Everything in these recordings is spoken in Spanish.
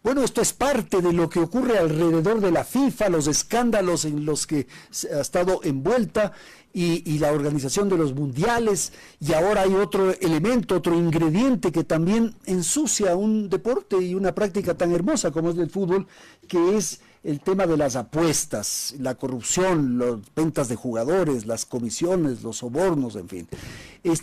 Bueno, esto es parte de lo que ocurre alrededor de la FIFA, los escándalos en los que ha estado envuelta y la organización de los mundiales, y ahora hay otro elemento, otro ingrediente que también ensucia un deporte y una práctica tan hermosa como es el fútbol, que es el tema de las apuestas, la corrupción, las ventas de jugadores, las comisiones, los sobornos, en fin.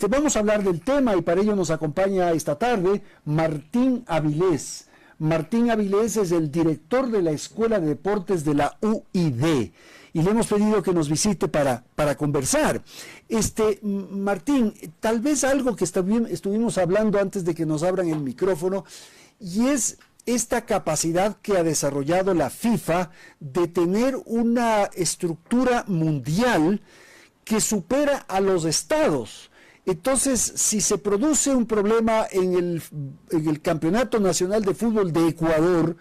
Vamos a hablar del tema y para ello nos acompaña esta tarde Martín Avilés. Martín Avilés es el director de la Escuela de Deportes de la UID y le hemos pedido que nos visite para conversar. Martín, tal vez algo que estuvimos hablando antes de que nos abran el micrófono, y es esta capacidad que ha desarrollado la FIFA de tener una estructura mundial que supera a los estados. Entonces, si se produce un problema en el Campeonato Nacional de Fútbol de Ecuador,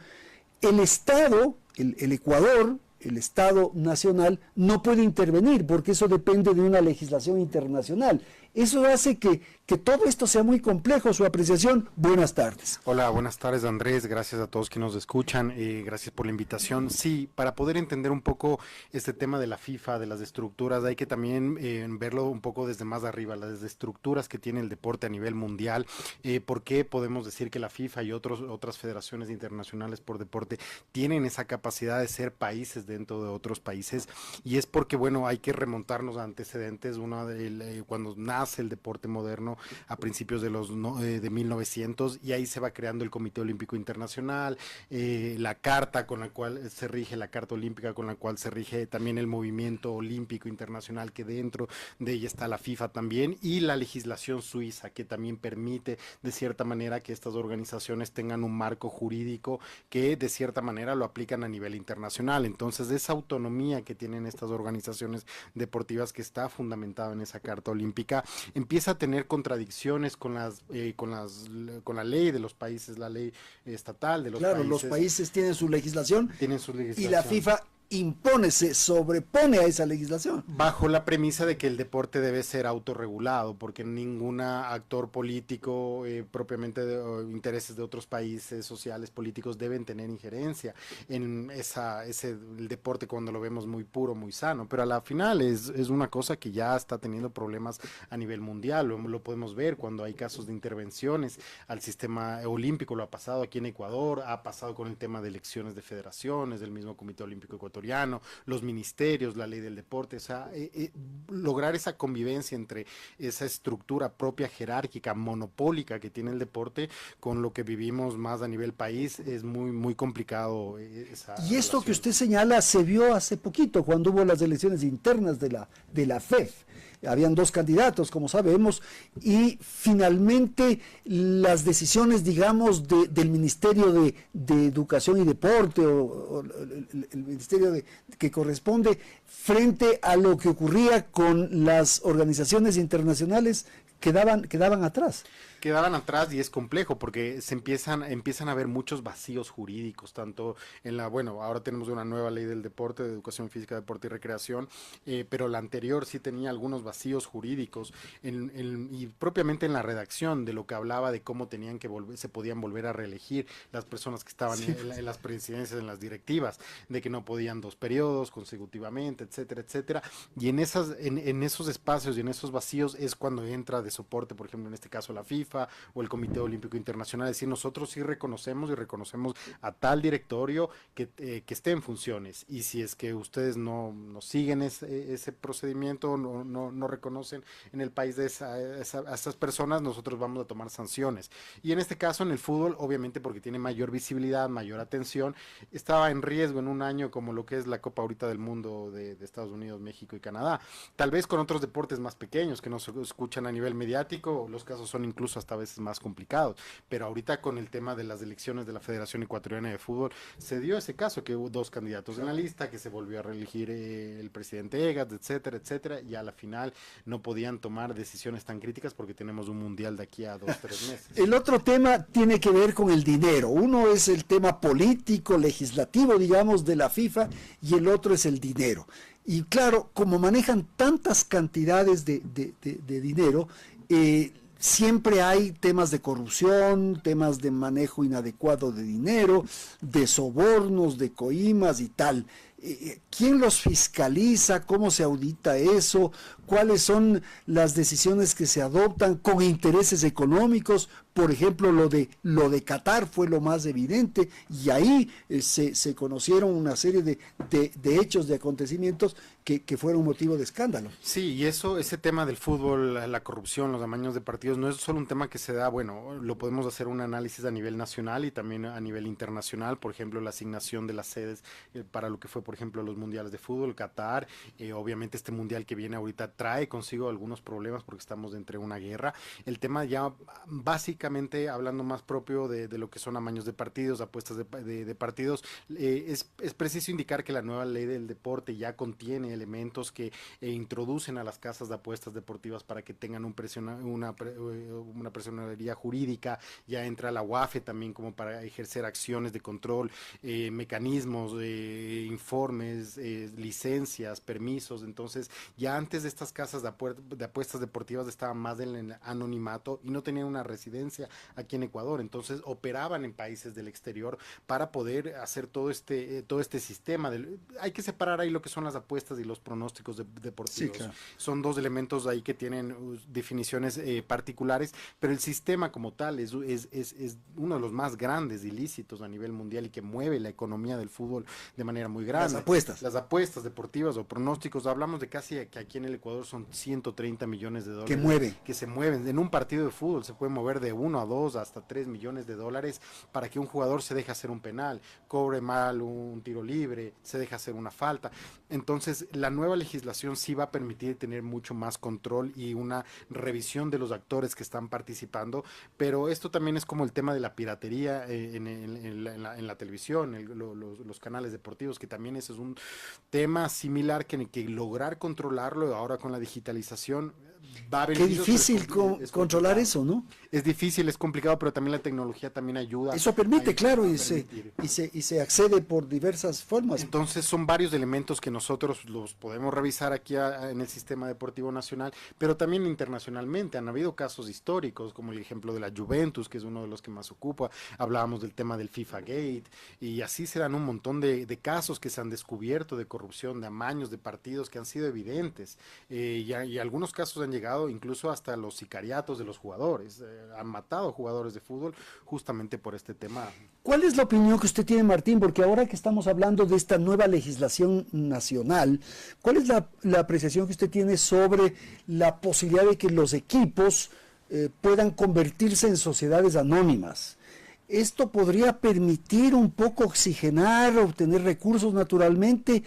el Estado, el Ecuador, el Estado nacional, no puede intervenir, porque eso depende de una legislación internacional. Eso hace que todo esto sea muy complejo. Su apreciación. Buenas tardes. Hola, buenas tardes, Andrés. Gracias a todos que nos escuchan. Gracias por la invitación. Sí, para poder entender un poco este tema de la FIFA, de las estructuras, hay que también verlo un poco desde más arriba, las estructuras que tiene el deporte a nivel mundial. ¿Por qué podemos decir que la FIFA y otras federaciones internacionales por deporte tienen esa capacidad de ser países dentro de otros países? Y es porque, bueno, hay que remontarnos a antecedentes. Cuando nace el deporte moderno a principios de 1900, y ahí se va creando el Comité Olímpico Internacional, la carta con la cual se rige, la Carta Olímpica con la cual se rige también el Movimiento Olímpico Internacional, que dentro de ella está la FIFA también, y la legislación suiza, que también permite de cierta manera que estas organizaciones tengan un marco jurídico que de cierta manera lo aplican a nivel internacional. Entonces, esa autonomía que tienen estas organizaciones deportivas, que está fundamentada en esa Carta Olímpica, empieza a tener contradicciones con la ley de los países, la ley estatal de los países. Claro, los países tienen su legislación y la FIFA se sobrepone a esa legislación. Bajo la premisa de que el deporte debe ser autorregulado, porque ningún actor político, propiamente intereses de otros países, sociales, políticos, deben tener injerencia en el deporte cuando lo vemos muy puro, muy sano. Pero a la final es una cosa que ya está teniendo problemas a nivel mundial. Lo podemos ver cuando hay casos de intervenciones al sistema olímpico. Lo ha pasado aquí en Ecuador, ha pasado con el tema de elecciones de federaciones, del mismo Comité Olímpico Ecuatoriano, los ministerios, la ley del deporte. O sea, lograr esa convivencia entre esa estructura propia, jerárquica, monopólica que tiene el deporte con lo que vivimos más a nivel país es muy, muy complicado. Y esto que usted señala se vio hace poquito cuando hubo las elecciones internas de la FEF. Habían dos candidatos, como sabemos, y finalmente las decisiones, digamos, del Ministerio de Educación y Deporte, o el ministerio que corresponde, frente a lo que ocurría con las organizaciones internacionales, quedaban atrás. Quedaban atrás, y es complejo porque empiezan a haber muchos vacíos jurídicos, tanto ahora tenemos una nueva ley del deporte, de educación física, deporte y recreación, pero la anterior sí tenía algunos vacíos jurídicos y propiamente en la redacción de lo que hablaba de cómo se podían volver a reelegir las personas que estaban en las presidencias, en las directivas, de que no podían 2 periodos consecutivamente, etcétera, etcétera. Y en esos espacios y en esos vacíos es cuando entra de soporte, por ejemplo, en este caso la FIFA o el Comité Olímpico Internacional, es decir, nosotros sí reconocemos a tal directorio que esté en funciones, y si es que ustedes no siguen ese procedimiento, no reconocen en el país a estas personas, nosotros vamos a tomar sanciones. Y en este caso, en el fútbol, obviamente porque tiene mayor visibilidad, mayor atención, estaba en riesgo en un año como lo que es la Copa ahorita del Mundo de Estados Unidos, México y Canadá. Tal vez con otros deportes más pequeños que no se escuchan a nivel mediático, los casos son incluso hasta a veces más complicados, pero ahorita con el tema de las elecciones de la Federación Ecuatoriana de Fútbol se dio ese caso, que hubo 2 candidatos en la lista, que se volvió a reelegir el presidente Egas, etcétera, etcétera, y a la final no podían tomar decisiones tan críticas porque tenemos un mundial de aquí a 2-3 meses. El otro tema tiene que ver con el dinero. Uno es el tema político, legislativo, digamos, de la FIFA, y el otro es el dinero. Y claro, como manejan tantas cantidades de dinero, siempre hay temas de corrupción, temas de manejo inadecuado de dinero, de sobornos, de coimas y tal. ¿Quién los fiscaliza? ¿Cómo se audita eso? ¿Cuáles son las decisiones que se adoptan con intereses económicos? Por ejemplo, lo de Qatar fue lo más evidente, y ahí se conocieron una serie de hechos, de acontecimientos que fueron motivo de escándalo. Sí, y ese tema del fútbol, la corrupción, los amaños de partidos, no es solo un tema que se da, bueno, lo podemos hacer un análisis a nivel nacional y también a nivel internacional. Por ejemplo, la asignación de las sedes para lo que fue, por ejemplo, los mundiales de fútbol, Qatar. Obviamente este mundial que viene ahorita trae consigo algunos problemas porque estamos entre una guerra. El tema ya básicamente, hablando más propio de lo que son amaños de partidos, apuestas de partidos, es preciso indicar que la nueva ley del deporte ya contiene elementos que introducen a las casas de apuestas deportivas para que tengan una personería jurídica. Ya entra la UAFE también como para ejercer acciones de control, mecanismos, informes, licencias, permisos. Entonces ya antes de estas casas de apuestas deportivas estaban más en el anonimato y no tenían una residencia aquí en Ecuador, entonces operaban en países del exterior para poder hacer todo este sistema. Hay que separar ahí lo que son las apuestas y los pronósticos deportivos. Sí, claro. Son dos elementos ahí que tienen definiciones particulares, pero el sistema como tal es uno de los más grandes ilícitos a nivel mundial y que mueve la economía del fútbol de manera muy grande. Las apuestas deportivas o pronósticos, hablamos de casi que aquí en el Ecuador son 130 millones de dólares que se mueven. En un partido de fútbol se puede mover de 1 a 2 hasta 3 millones de dólares para que un jugador se deje hacer un penal, cobre mal un tiro libre, se deje hacer una falta. Entonces la nueva legislación sí va a permitir tener mucho más control y una revisión de los actores que están participando, pero esto también es como el tema de la piratería en la televisión, los canales deportivos, que también ese es un tema similar que lograr controlarlo ahora con la digitalización va a haber. Qué difícil controlar eso, ¿no? Es difícil, es complicado, pero también la tecnología también ayuda. Eso permite, claro, y se accede por diversas formas. Entonces son varios elementos que nosotros los podemos revisar aquí en el sistema deportivo nacional, pero también internacionalmente. Han habido casos históricos, como el ejemplo de la Juventus, que es uno de los que más ocupa. Hablábamos del tema del FIFA Gate, y así se dan un montón de casos que se han descubierto de corrupción, de amaños de partidos que han sido evidentes, y algunos casos han llegado incluso hasta los sicariatos de los jugadores. Han matado jugadores de fútbol justamente por este tema. ¿Cuál es la opinión que usted tiene, Martín? Porque ahora que estamos hablando de esta nueva legislación nacional, ¿cuál es la apreciación que usted tiene sobre la posibilidad de que los equipos puedan convertirse en sociedades anónimas? ¿Esto podría permitir un poco oxigenar, obtener recursos naturalmente?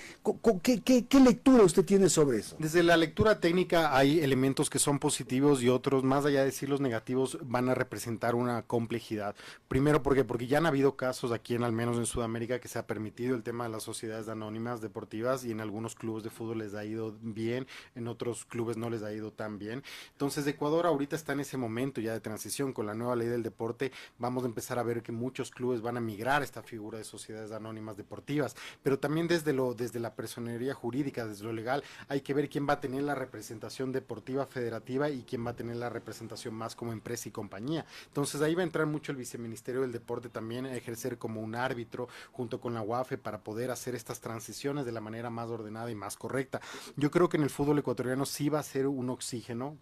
¿Qué lectura usted tiene sobre eso? Desde la lectura técnica hay elementos que son positivos y otros, más allá de decir los negativos, van a representar una complejidad. Primero, porque ya han habido casos aquí, al menos en Sudamérica, que se ha permitido el tema de las sociedades anónimas deportivas, y en algunos clubes de fútbol les ha ido bien, en otros clubes no les ha ido tan bien. Entonces Ecuador ahorita está en ese momento ya de transición. Con la nueva ley del deporte vamos a empezar a ver que muchos clubes van a migrar a esta figura de sociedades anónimas deportivas, pero también desde la personería jurídica, desde lo legal, hay que ver quién va a tener la representación deportiva federativa y quién va a tener la representación más como empresa y compañía. Entonces ahí va a entrar mucho el viceministerio del deporte también a ejercer como un árbitro junto con la UAFE para poder hacer estas transiciones de la manera más ordenada y más correcta. Yo creo que en el fútbol ecuatoriano sí va a ser un oxígeno,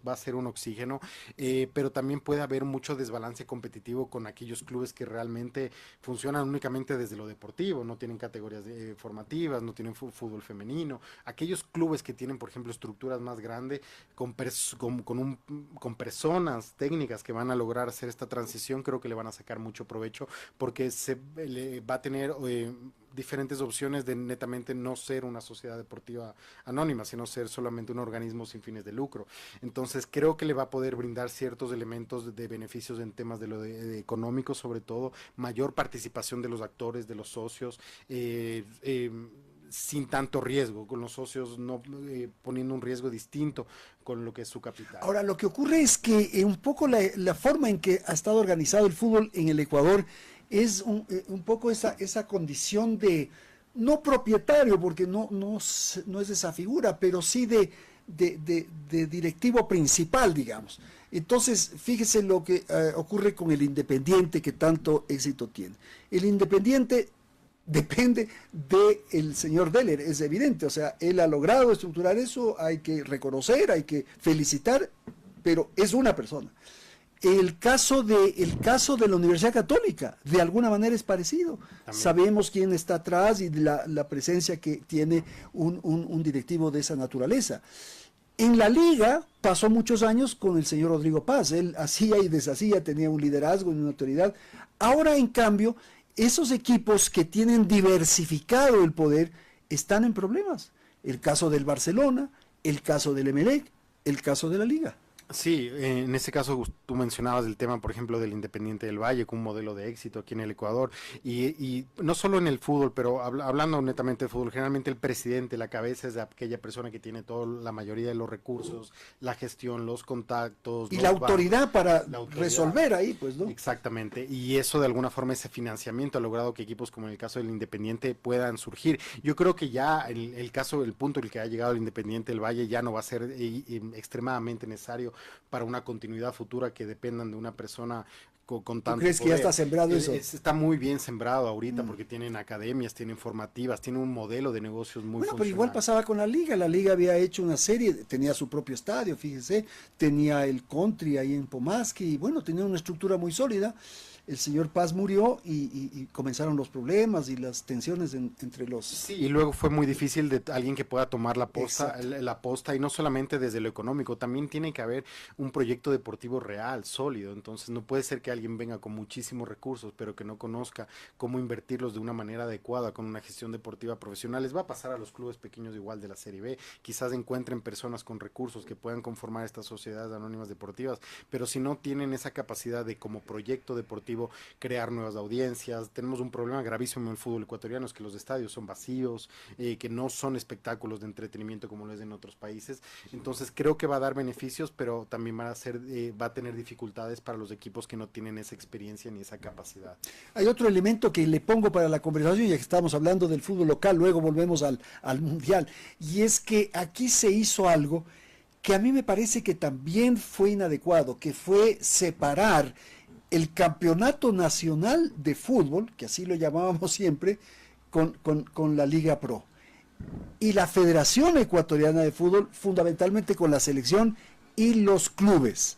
pero también puede haber mucho desbalance competitivo con aquellos clubes que realmente funcionan únicamente desde lo deportivo, no tienen categorías formativas, no tienen fútbol femenino. Aquellos clubes que tienen, por ejemplo, estructuras más grandes, con personas técnicas que van a lograr hacer esta transición, creo que le van a sacar mucho provecho, porque le va a tener diferentes opciones de netamente no ser una sociedad deportiva anónima, sino ser solamente un organismo sin fines de lucro. Entonces creo que le va a poder brindar ciertos elementos de beneficios en temas de económicos, sobre todo mayor participación de los actores, de los socios, sin tanto riesgo, con los socios no poniendo un riesgo distinto con lo que es su capital. Ahora, lo que ocurre es que un poco la forma en que ha estado organizado el fútbol en el Ecuador es un poco esa condición de, no propietario, porque no es esa figura, pero sí de directivo principal, digamos. Entonces, fíjese lo que ocurre con el Independiente, que tanto éxito tiene. El Independiente depende del señor Deller, es evidente, o sea, él ha logrado estructurar eso, hay que reconocer, hay que felicitar, pero es una persona. El caso de la Universidad Católica, de alguna manera es parecido. También. Sabemos quién está atrás y la presencia que tiene un directivo de esa naturaleza. En la liga pasó muchos años con el señor Rodrigo Paz, él hacía y deshacía, tenía un liderazgo y una autoridad. Ahora, en cambio, esos equipos que tienen diversificado el poder están en problemas. El caso del Barcelona, el caso del Emelec, el caso de la liga. Sí, en ese caso tú mencionabas el tema, por ejemplo, del Independiente del Valle, con un modelo de éxito aquí en el Ecuador, y no solo en el fútbol, pero hablando netamente de fútbol, generalmente el presidente, la cabeza es aquella persona que tiene la mayoría de los recursos, la gestión, los contactos. Y la autoridad para resolver ahí, pues, ¿no? Exactamente, y eso de alguna forma, ese financiamiento ha logrado que equipos como en el caso del Independiente puedan surgir. Yo creo que ya el punto en el que ha llegado el Independiente del Valle ya no va a ser extremadamente necesario para una continuidad futura que dependan de una persona con tanto ¿Tú crees poder. Que ya está sembrado eso? Está muy bien sembrado ahorita porque tienen academias, tienen formativas, tienen un modelo de negocios muy funcional. Pero igual pasaba con la liga había hecho una serie, tenía su propio estadio, fíjese, tenía el country ahí en Pomaski, y bueno, tenía una estructura muy sólida. El señor Paz murió y comenzaron los problemas y las tensiones entre los... Sí, y luego fue muy difícil de alguien que pueda tomar la posta, y no solamente desde lo económico, también tiene que haber un proyecto deportivo real, sólido. Entonces no puede ser que alguien venga con muchísimos recursos, pero que no conozca cómo invertirlos de una manera adecuada con una gestión deportiva profesional. Les va a pasar a los clubes pequeños igual de la Serie B, quizás encuentren personas con recursos que puedan conformar estas sociedades anónimas deportivas, pero si no tienen esa capacidad de como proyecto deportivo crear nuevas audiencias. Tenemos un problema gravísimo en el fútbol ecuatoriano, es que los estadios son vacíos, que no son espectáculos de entretenimiento como lo es en otros países. Entonces creo que va a dar beneficios, pero también va a tener dificultades para los equipos que no tienen esa experiencia ni esa capacidad. Hay otro elemento que le pongo para la conversación, ya que estamos hablando del fútbol local, luego volvemos al mundial, y es que aquí se hizo algo que a mí me parece que también fue inadecuado, que fue separar el campeonato nacional de fútbol, que así lo llamábamos siempre, con la Liga Pro. Y la Federación Ecuatoriana de Fútbol, fundamentalmente con la selección y los clubes.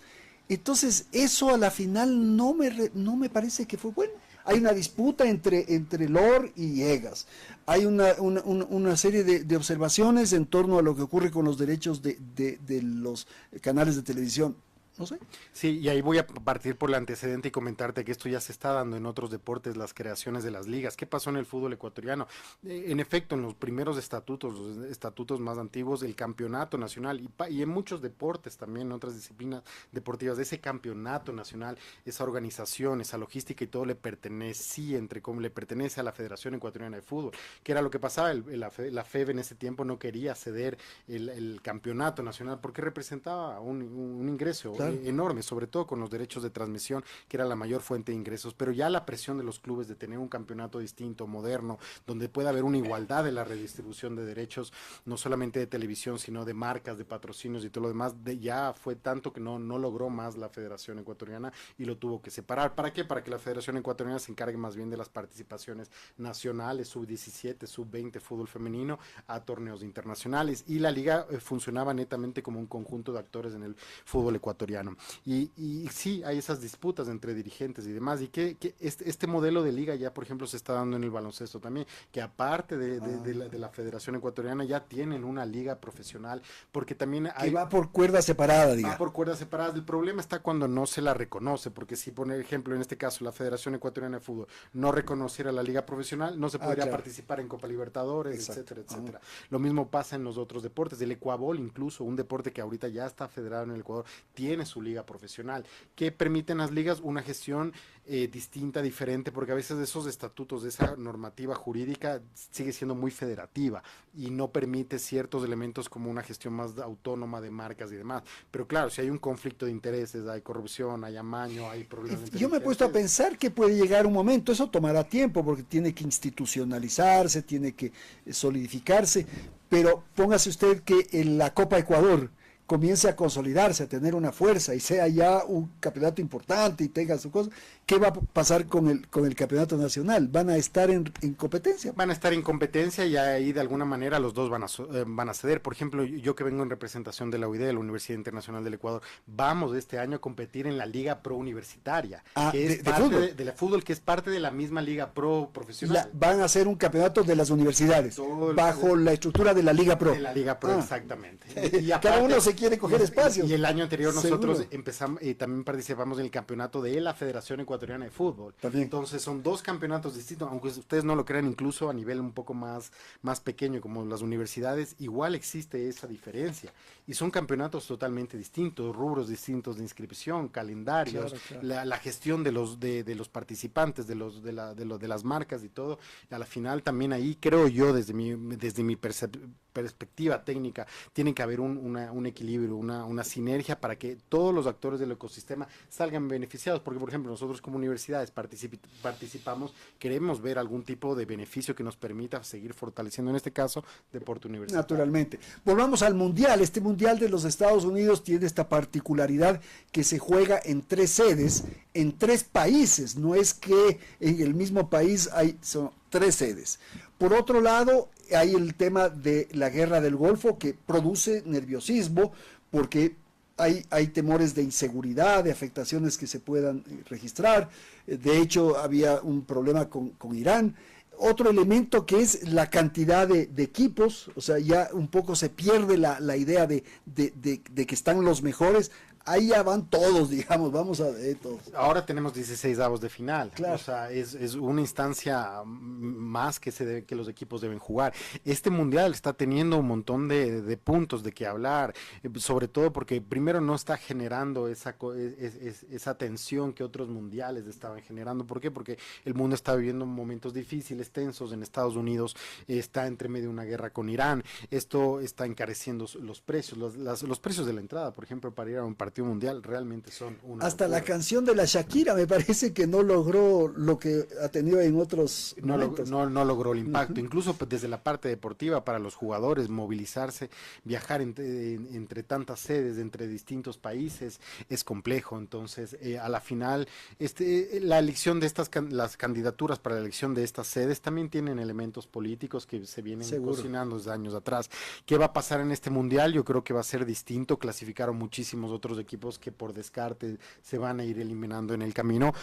Entonces, eso a la final no me parece que fue bueno. Hay una disputa entre LOR y EGAS. Hay una serie de observaciones en torno a lo que ocurre con los derechos de los canales de televisión. No sé. Sí, y ahí voy a partir por el antecedente y comentarte que esto ya se está dando en otros deportes, las creaciones de las ligas. ¿Qué pasó en el fútbol ecuatoriano? En efecto, en los primeros estatutos, los estatutos más antiguos, el campeonato nacional y en muchos deportes también, en otras disciplinas deportivas, ese campeonato nacional, esa organización, esa logística y todo le pertenecía, le pertenece a la Federación Ecuatoriana de Fútbol. ¿Qué era lo que pasaba? La FEB en ese tiempo no quería ceder el campeonato nacional porque representaba un ingreso. Claro. Enorme, sobre todo con los derechos de transmisión, que era la mayor fuente de ingresos, pero ya la presión de los clubes de tener un campeonato distinto, moderno, donde pueda haber una igualdad de la redistribución de derechos, no solamente de televisión, sino de marcas, de patrocinios y todo lo demás, ya fue tanto que no logró más la Federación Ecuatoriana y lo tuvo que separar. ¿Para qué? Para que la Federación Ecuatoriana se encargue más bien de las participaciones nacionales, sub-17, sub-20, fútbol femenino, a torneos internacionales, y la liga funcionaba netamente como un conjunto de actores en el fútbol ecuatoriano. Y sí, hay esas disputas entre dirigentes y demás, y que este modelo de liga ya, por ejemplo, se está dando en el baloncesto también, que aparte de la Federación Ecuatoriana ya tienen una liga profesional, porque también que va por cuerda separada, diga. Va por cuerdas separadas. El problema está cuando no se la reconoce, porque si, por ejemplo, en este caso, la Federación Ecuatoriana de Fútbol no reconociera la liga profesional, no se podría participar en Copa Libertadores, etcétera, etcétera. Lo mismo pasa en los otros deportes. El Ecuabol, incluso, un deporte que ahorita ya está federado en el Ecuador, tiene su liga profesional, que permiten las ligas una gestión distinta, diferente, porque a veces esos estatutos, de esa normativa jurídica sigue siendo muy federativa y no permite ciertos elementos como una gestión más autónoma de marcas y demás. Pero claro, si hay un conflicto de intereses, hay corrupción, hay amaño, hay problemas. Yo me he puesto a pensar que puede llegar un momento, eso tomará tiempo porque tiene que institucionalizarse, tiene que solidificarse, pero póngase usted que en la Copa Ecuador, comience a consolidarse, a tener una fuerza y sea ya un campeonato importante y tenga su cosa, ¿qué va a pasar con el campeonato nacional? ¿Van a estar en competencia? Van a estar en competencia y ahí de alguna manera los dos van a ceder. Por ejemplo, yo que vengo en representación de la UID, de la Universidad Internacional del Ecuador, vamos este año a competir en la Liga Pro Universitaria, que es parte de la fútbol, que es parte de la misma Liga Pro profesional. Van a hacer un campeonato de las universidades, bajo la estructura de la Liga Pro. De la Liga Pro, exactamente. Y aparte, cada uno se quiere coger espacio. Y el año anterior nosotros empezamos, también participamos en el campeonato de la Federación Ecuatoriana de Fútbol. También. Entonces son dos campeonatos distintos, aunque ustedes no lo crean, incluso a nivel un poco más pequeño, como las universidades, igual existe esa diferencia. Y son campeonatos totalmente distintos, rubros distintos de inscripción, calendarios, claro. La gestión de los participantes, de las marcas y todo. Y a la final también ahí creo yo, desde mi perspectiva técnica, tiene que haber un equilibrio, una sinergia para que todos los actores del ecosistema salgan beneficiados, porque por ejemplo nosotros como universidades participamos, queremos ver algún tipo de beneficio que nos permita seguir fortaleciendo, en este caso, deporte universitario. Naturalmente. Volvamos al Mundial. Este Mundial de los Estados Unidos tiene esta particularidad que se juega en 3 sedes, en 3 países, no es que en el mismo país son 3 sedes. Por otro lado, hay el tema de la guerra del Golfo que produce nerviosismo porque hay temores de inseguridad, de afectaciones que se puedan registrar. De hecho, había un problema con Irán. Otro elemento que es la cantidad de equipos, o sea, ya un poco se pierde la idea de que están los mejores. Ahí ya van todos, digamos, vamos a ver todos. Ahora tenemos 16 avos de final, claro. O sea, es una instancia más que los equipos deben jugar. Este mundial está teniendo un montón de puntos de que hablar, sobre todo porque primero no está generando esa tensión que otros mundiales estaban generando. ¿Por qué? Porque el mundo está viviendo momentos difíciles, tensos. En Estados Unidos está entre medio de una guerra con Irán. Esto está encareciendo los precios, los precios de la entrada, por ejemplo, para ir a un partido mundial realmente son una hasta locura. La canción de la Shakira me parece que no logró lo que ha tenido en otros momentos. No logró el impacto, incluso desde la parte deportiva para los jugadores, movilizarse, viajar entre tantas sedes, entre distintos países, es complejo. Entonces, a la final, la elección de las candidaturas para la elección de estas sedes también tienen elementos políticos que se vienen cocinando desde años atrás. ¿Qué va a pasar en este mundial? Yo creo que va a ser distinto. Clasificaron muchísimos otros equipos que por descarte se van a ir eliminando en el camino.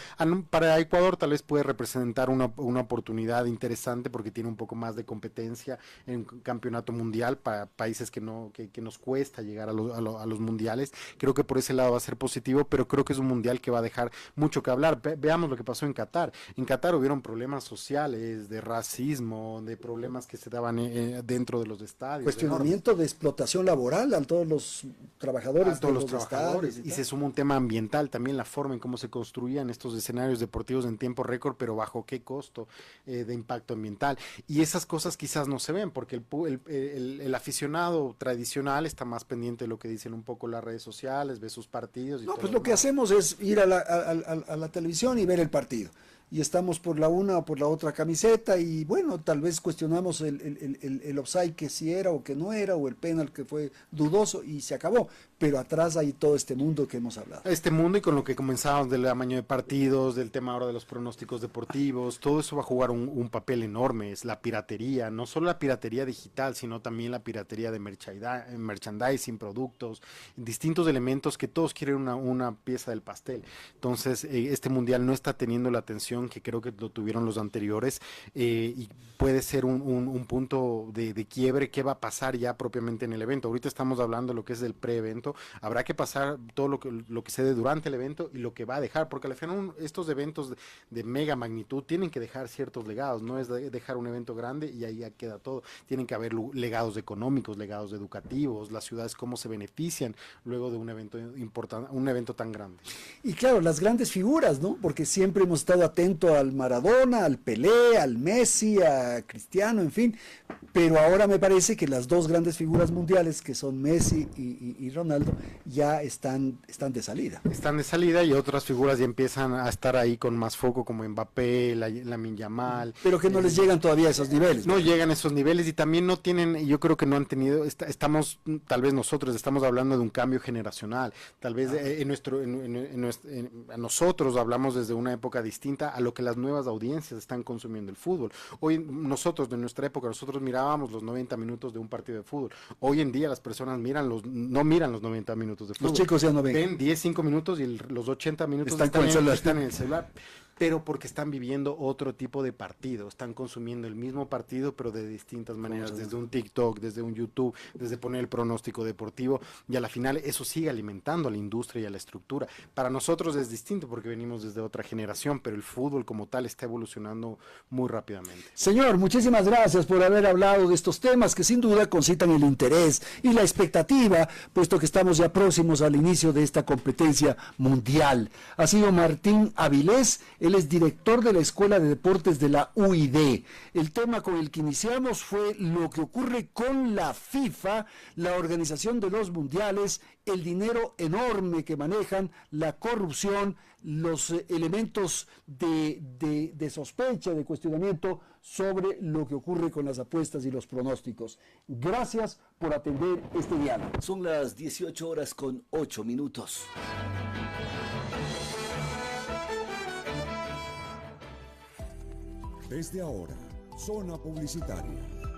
Para Ecuador tal vez puede representar una oportunidad interesante porque tiene un poco más de competencia en un campeonato mundial para países que nos cuesta llegar a los mundiales. Creo que por ese lado va a ser positivo, pero creo que es un mundial que va a dejar mucho que hablar. Veamos lo que pasó en Qatar. En Qatar hubieron problemas sociales, de racismo, de problemas que se daban dentro de los estadios. Cuestionamiento de explotación laboral a todos los trabajadores de los estadios. Y se suma un tema ambiental también, la forma en cómo se construían estos escenarios deportivos en tiempo récord, pero bajo qué costo de impacto ambiental. Y esas cosas quizás no se ven, porque el aficionado tradicional está más pendiente de lo que dicen un poco las redes sociales, ve sus partidos. Y no, todo pues lo que hacemos es ir a la televisión y ver el partido. Y estamos por la una o por la otra camiseta y bueno, tal vez cuestionamos el offside que sí era o que no era, o el penal que fue dudoso y se acabó. Pero atrás hay todo este mundo que hemos hablado. Este mundo, y con lo que comenzamos del tamaño de partidos, del tema ahora de los pronósticos deportivos, todo eso va a jugar un papel enorme. Es la piratería, no solo la piratería digital, sino también la piratería de merchandising, productos, distintos elementos que todos quieren una pieza del pastel. Entonces, este mundial no está teniendo la atención que creo que lo tuvieron los anteriores, y puede ser un punto de quiebre. ¿Qué va a pasar ya propiamente en el evento? Ahorita estamos hablando de lo que es del pre-evento. Habrá que pasar todo lo que se dé durante el evento y lo que va a dejar, porque al final estos eventos de mega magnitud tienen que dejar ciertos legados. No es dejar un evento grande y ahí ya queda todo. Tienen que haber legados económicos, legados educativos, las ciudades cómo se benefician luego de un evento importante, un evento tan grande. Y claro, las grandes figuras, ¿no? Porque siempre hemos estado atentos atento al Maradona, al Pelé, al Messi, a Cristiano, en fin, pero ahora me parece que las dos grandes figuras mundiales, que son Messi y Ronaldo, ya están de salida. Están de salida y otras figuras ya empiezan a estar ahí con más foco, como Mbappé, Lamine Yamal. Pero que no les llegan todavía a esos niveles. No llegan a esos niveles y también no tienen, yo creo que no han tenido, estamos, tal vez nosotros estamos hablando de un cambio generacional, tal vez a nosotros hablamos desde una época distinta a lo que las nuevas audiencias están consumiendo el fútbol. Hoy nosotros, de nuestra época, nosotros mirábamos los 90 minutos de un partido de fútbol. Hoy en día las personas no miran los 90 minutos de fútbol. Los chicos ya no ven 10, 5 minutos y los 80 minutos están en el celular. Pero porque están viviendo otro tipo de partido, están consumiendo el mismo partido, pero de distintas maneras, desde un TikTok, desde un YouTube, desde poner el pronóstico deportivo, y a la final eso sigue alimentando a la industria y a la estructura. Para nosotros es distinto porque venimos desde otra generación, pero el fútbol como tal está evolucionando muy rápidamente. Señor, muchísimas gracias por haber hablado de estos temas que sin duda concitan el interés y la expectativa, puesto que estamos ya próximos al inicio de esta competencia mundial. Ha sido Martín Avilés. Él es director de la Escuela de Deportes de la UID. El tema con el que iniciamos fue lo que ocurre con la FIFA, la organización de los mundiales, el dinero enorme que manejan, la corrupción, los elementos de sospecha, de cuestionamiento sobre lo que ocurre con las apuestas y los pronósticos. Gracias por atender este diálogo. Son las 18:08. Desde ahora, Zona Publicitaria.